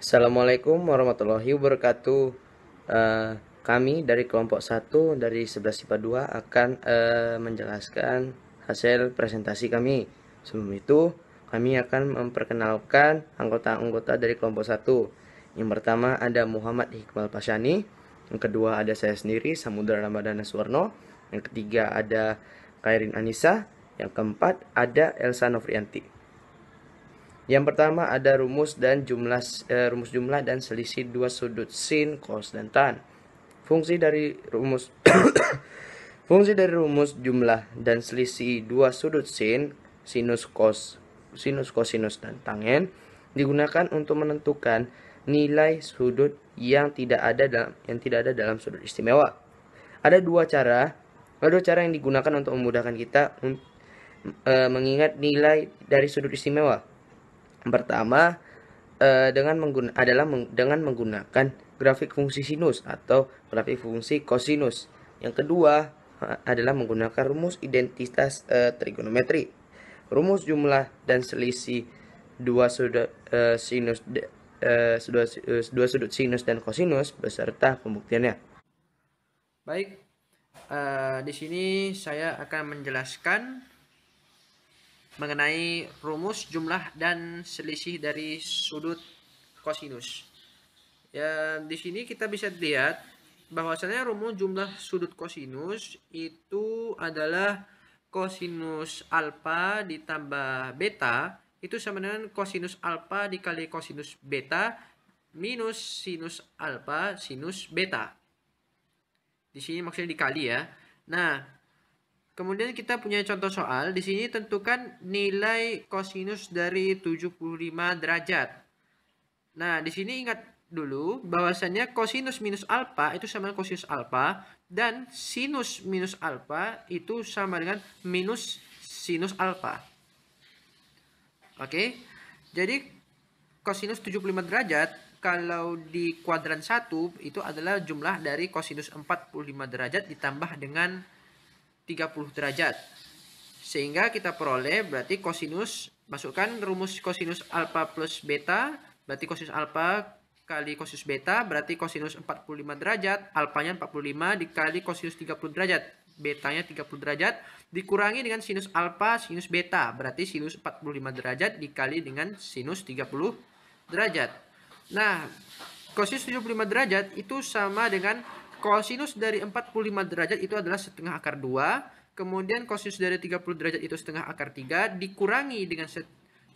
Assalamualaikum warahmatullahi wabarakatuh. Kami dari kelompok 1 dari 11 IPA 2 akan menjelaskan hasil presentasi kami. Sebelum itu, kami akan memperkenalkan anggota-anggota dari kelompok 1. Yang pertama ada Muhammad Hikmal Pasyani. Yang kedua ada saya sendiri, Samudra Ramadana Suwarno. Yang ketiga ada Kairin Anissa. Yang keempat ada Elsa Novrianti. Yang pertama ada rumus jumlah dan selisih dua sudut sin, cos dan tan. Fungsi dari rumus fungsi dari rumus jumlah dan selisih dua sudut sin, sinus, kosinus dan tangen digunakan untuk menentukan nilai sudut yang tidak ada dalam sudut istimewa. Ada dua cara yang digunakan untuk memudahkan kita mengingat nilai dari sudut istimewa. Yang pertama dengan menggunakan grafik fungsi sinus atau grafik fungsi kosinus. Yang kedua adalah menggunakan rumus identitas trigonometri. Rumus jumlah dan selisih dua sudut sinus dan kosinus beserta pembuktiannya. Baik, di sini saya akan menjelaskan mengenai rumus jumlah dan selisih dari sudut kosinus. Ya, di sini kita bisa lihat bahwasanya rumus jumlah sudut kosinus itu adalah kosinus alfa ditambah beta itu sama dengan kosinus alfa dikali kosinus beta minus sinus alfa sinus beta. Di sini maksudnya dikali ya. Nah, kemudian kita punya contoh soal. Di sini tentukan nilai kosinus dari 75 derajat. Nah, di sini ingat dulu bahwasannya kosinus minus alfa itu sama dengan kosinus alfa dan sinus minus alfa itu sama dengan minus sinus alfa. Oke. Jadi kosinus 75 derajat kalau di kuadran 1 itu adalah jumlah dari kosinus 45 derajat ditambah dengan 30 derajat. Sehingga kita peroleh berarti kosinus, masukkan rumus kosinus alfa plus beta, berarti kosinus alfa kali kosinus beta, berarti kosinus 45 derajat, alfanya 45 dikali kosinus 30 derajat, betanya 30 derajat, dikurangi dengan sinus alfa, sinus beta, berarti sinus 45 derajat dikali dengan sinus 30 derajat. Nah, kosinus 75 derajat itu sama dengan kosinus dari 45 derajat itu adalah setengah akar 2. Kemudian kosinus dari 30 derajat itu setengah akar 3. Dikurangi dengan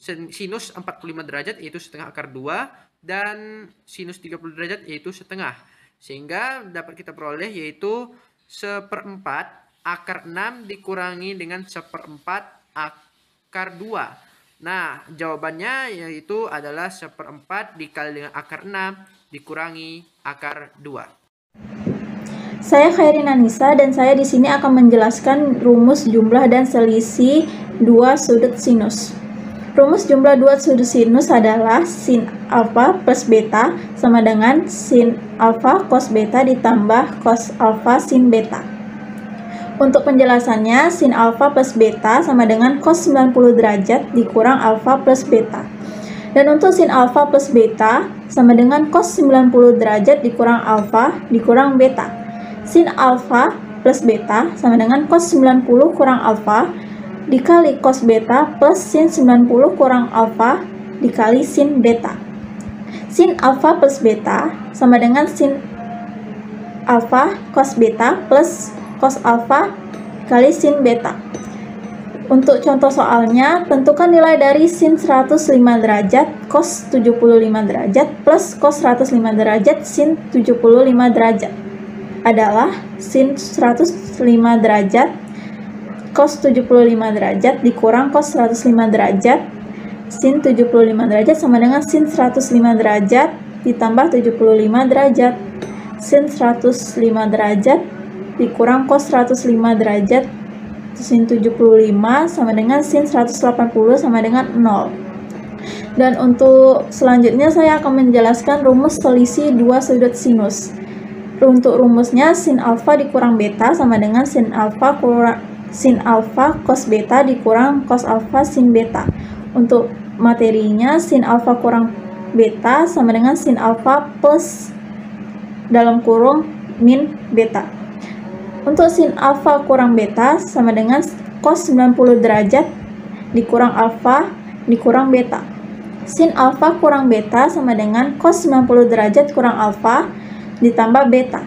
sinus 45 derajat yaitu setengah akar 2. Dan sinus 30 derajat yaitu setengah. Sehingga dapat kita peroleh yaitu 1/4 akar 6 dikurangi dengan 1/4 akar 2. Nah, jawabannya yaitu adalah 1/4 dikali dengan akar 6 dikurangi akar 2. Saya Kairin Anissa dan saya di sini akan menjelaskan rumus jumlah dan selisih dua sudut sinus. Rumus jumlah dua sudut sinus adalah sin alfa plus beta sama dengan sin alfa cos beta ditambah cos alfa sin beta. Untuk penjelasannya, sin alfa plus beta sama dengan cos 90 derajat dikurang alfa plus beta. Dan untuk sin alfa plus beta sama dengan cos 90 derajat dikurang alfa dikurang beta. Sin alfa plus beta sama dengan cos 90 kurang alfa dikali cos beta plus sin 90 kurang alfa dikali sin beta. Sin alfa plus beta sama dengan sin alfa cos beta plus cos alfa kali sin beta. Untuk contoh soalnya, tentukan nilai dari sin 105 derajat cos 75 derajat plus cos 105 derajat sin 75 derajat adalah sin 105 derajat cos 75 derajat dikurang cos 105 derajat sin 75 derajat sama dengan sin 105 derajat ditambah 75 derajat. Sin 105 derajat dikurang cos 105 derajat sin 75 sama dengan sin 180 sama dengan 0. Dan untuk selanjutnya saya akan menjelaskan rumus selisih dua sudut sinus. Untuk rumusnya sin alfa dikurang beta sama dengan sin alfa cos beta dikurang cos alfa sin beta. Untuk materinya sin alfa kurang beta sama dengan sin alfa plus dalam kurung min beta. Untuk sin alfa kurang beta sama dengan cos 90 derajat dikurang alfa dikurang beta. Sin alfa kurang beta sama dengan cos 90 derajat kurang alfa ditambah beta.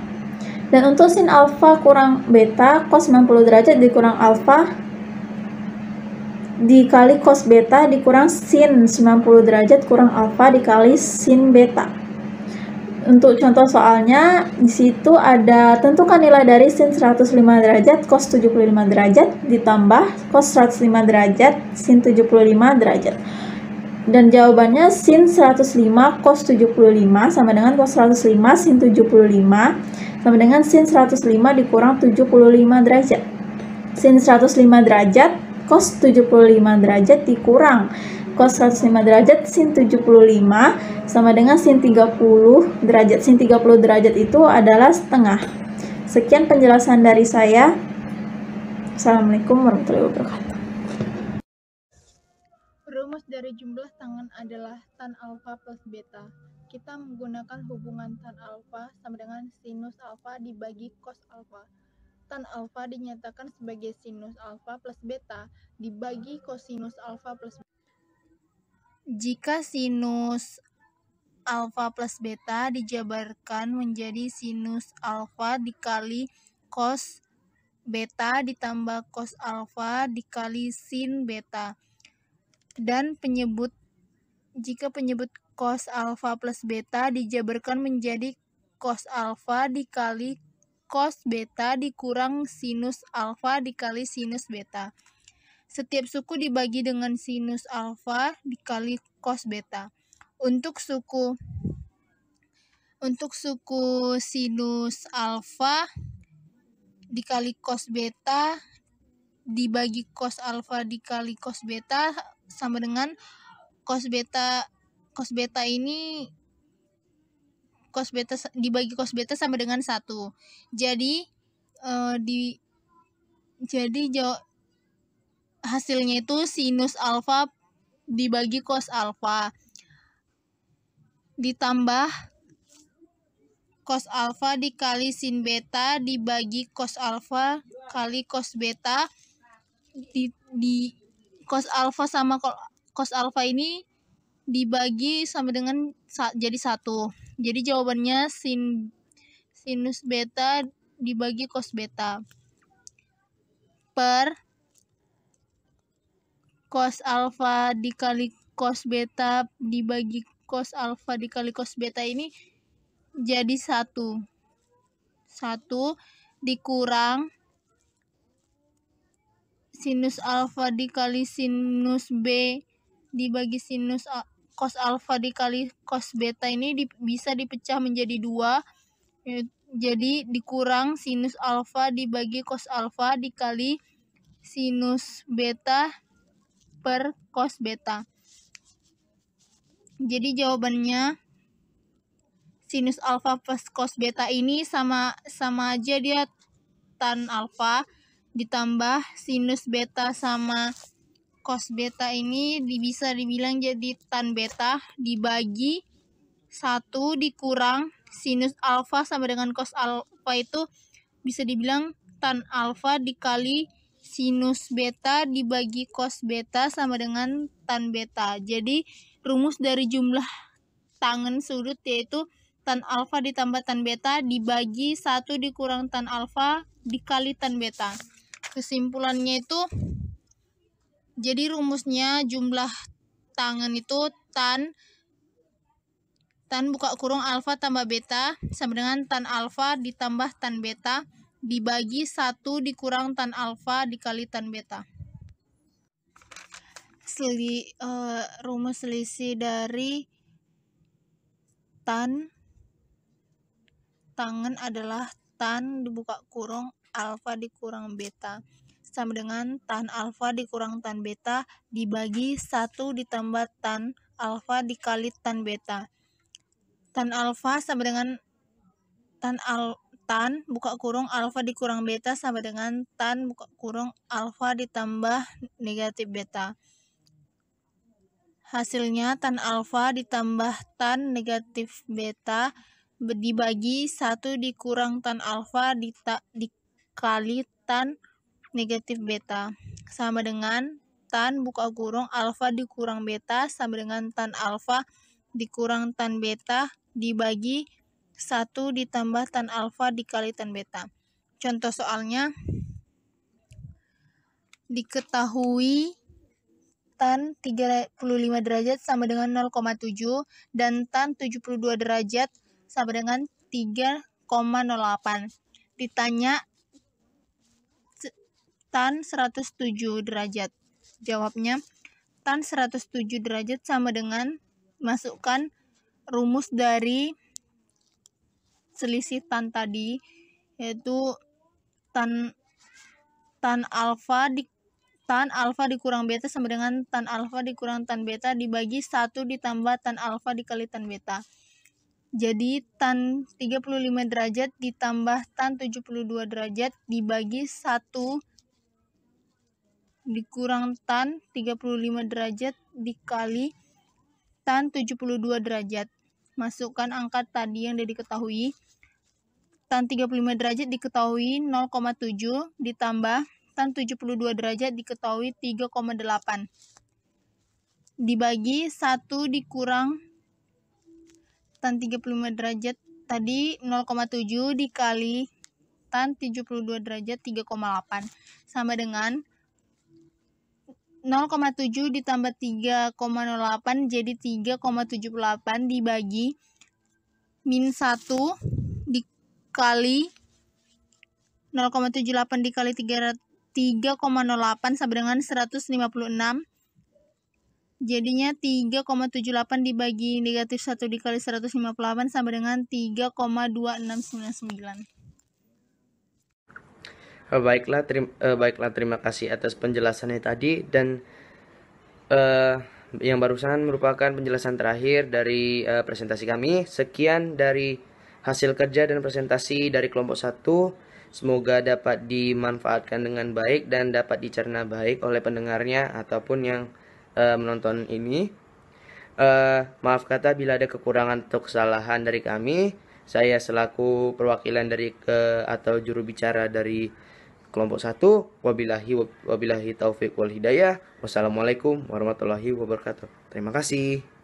Dan untuk sin alfa kurang beta, cos 90 derajat dikurang alfa dikali cos beta dikurang sin 90 derajat kurang alfa dikali sin beta. Untuk contoh soalnya, di situ ada tentukan nilai dari sin 105 derajat cos 75 derajat ditambah cos 105 derajat sin 75 derajat. Dan jawabannya sin 105 cos 75 sama dengan cos 105 sin 75 sama dengan sin 105 dikurang 75 derajat. Sin 105 derajat cos 75 derajat dikurang cos 105 derajat sin 75 sama dengan sin 30 derajat. Sin 30 derajat itu adalah setengah. Sekian penjelasan dari saya. Assalamualaikum warahmatullahi wabarakatuh. Rumus dari jumlah tangan adalah tan alfa plus beta. Kita menggunakan hubungan tan alfa sama dengan sinus alfa dibagi cos alfa. Tan alfa dinyatakan sebagai sinus alfa plus beta dibagi kosinus alfa plus beta. Jika sinus alfa plus beta dijabarkan menjadi sinus alfa dikali cos beta ditambah cos alfa dikali sin beta. Dan jika penyebut cos alfa plus beta dijabarkan menjadi cos alfa dikali cos beta dikurang sinus alfa dikali sinus beta. Setiap suku dibagi dengan sinus alfa dikali cos beta. Untuk suku sinus alfa dikali cos beta dibagi cos alfa dikali cos beta sama dengan cos beta ini cos beta dibagi cos beta sama dengan 1. Jadi hasilnya itu sinus alfa dibagi cos alfa ditambah cos alfa dikali sin beta dibagi cos alfa kali cos beta di cos alfa sama cos alfa ini dibagi sama dengan jadi 1. Jadi jawabannya sinus beta dibagi cos beta per cos alfa dikali cos beta dibagi cos alfa dikali cos beta ini jadi 1 dikurang sinus alfa dikali sinus B dibagi sinus cos alfa dikali cos beta ini bisa dipecah menjadi 2. Jadi dikurang sinus alfa dibagi cos alfa dikali sinus beta per cos beta. Jadi jawabannya sinus alfa plus cos beta ini sama aja, dia tan alfa ditambah sinus beta sama cos beta ini bisa dibilang jadi tan beta dibagi 1 dikurang sinus alfa sama dengan cos alfa itu bisa dibilang tan alfa dikali sinus beta dibagi cos beta sama dengan tan beta. Jadi rumus dari jumlah tangen sudut yaitu tan alfa ditambah tan beta dibagi 1 dikurang tan alfa dikali tan beta. Kesimpulannya itu, jadi rumusnya jumlah tangen itu tan buka kurung alfa tambah beta sama dengan tan alfa ditambah tan beta dibagi 1 dikurang tan alfa dikali tan beta. Rumus selisih dari tan tangen adalah tan dibuka kurung alfa dikurang beta sama dengan tan alfa dikurang tan beta dibagi 1 ditambah tan alfa dikali tan beta. Tan alfa sama dengan tan buka kurung alfa dikurang beta sama dengan tan buka kurung alfa ditambah negatif beta. Hasilnya tan alfa ditambah tan negatif beta dibagi 1 dikurang tan alfa dikali tan negatif beta sama dengan tan buka kurung alfa dikurang beta sama dengan tan alfa dikurang tan beta dibagi 1 ditambah tan alfa dikali tan beta. Contoh soalnya, diketahui tan 35 derajat sama dengan 0,7 dan tan 72 derajat sama dengan 3,08. Ditanya tan 107 derajat. Jawabnya, tan 107 derajat sama dengan masukkan rumus dari selisih tan tadi, yaitu tan alfa dikurang beta sama dengan tan alfa dikurang tan beta dibagi 1 ditambah tan alfa dikali tan beta. Jadi tan 35 derajat ditambah tan 72 derajat dibagi 1 dikurang tan 35 derajat dikali tan 72 derajat. Masukkan angka tadi yang sudah diketahui. Tan 35 derajat diketahui 0,7 ditambah tan 72 derajat diketahui 3,8. Dibagi 1 dikurang tan 35 derajat tadi 0,7 dikali tan 72 derajat 3,8 sama dengan 0,7 ditambah 3,08 jadi 3,78 dibagi min 1 dikali 0,78 dikali 3,08 sama dengan 156. Jadinya 3,78 dibagi negatif 1 dikali 158 sama dengan 3,2699. Baiklah, terima kasih atas penjelasannya tadi, dan yang barusan merupakan penjelasan terakhir dari presentasi kami. Sekian dari hasil kerja dan presentasi dari kelompok 1. Semoga dapat dimanfaatkan dengan baik dan dapat dicerna baik oleh pendengarnya ataupun yang menonton ini. Maaf kata bila ada kekurangan atau kesalahan dari kami. Saya selaku perwakilan dari atau juru bicara dari kelompok 1. Wabillahi taufiq wal hidayah. Wassalamualaikum warahmatullahi wabarakatuh. Terima kasih.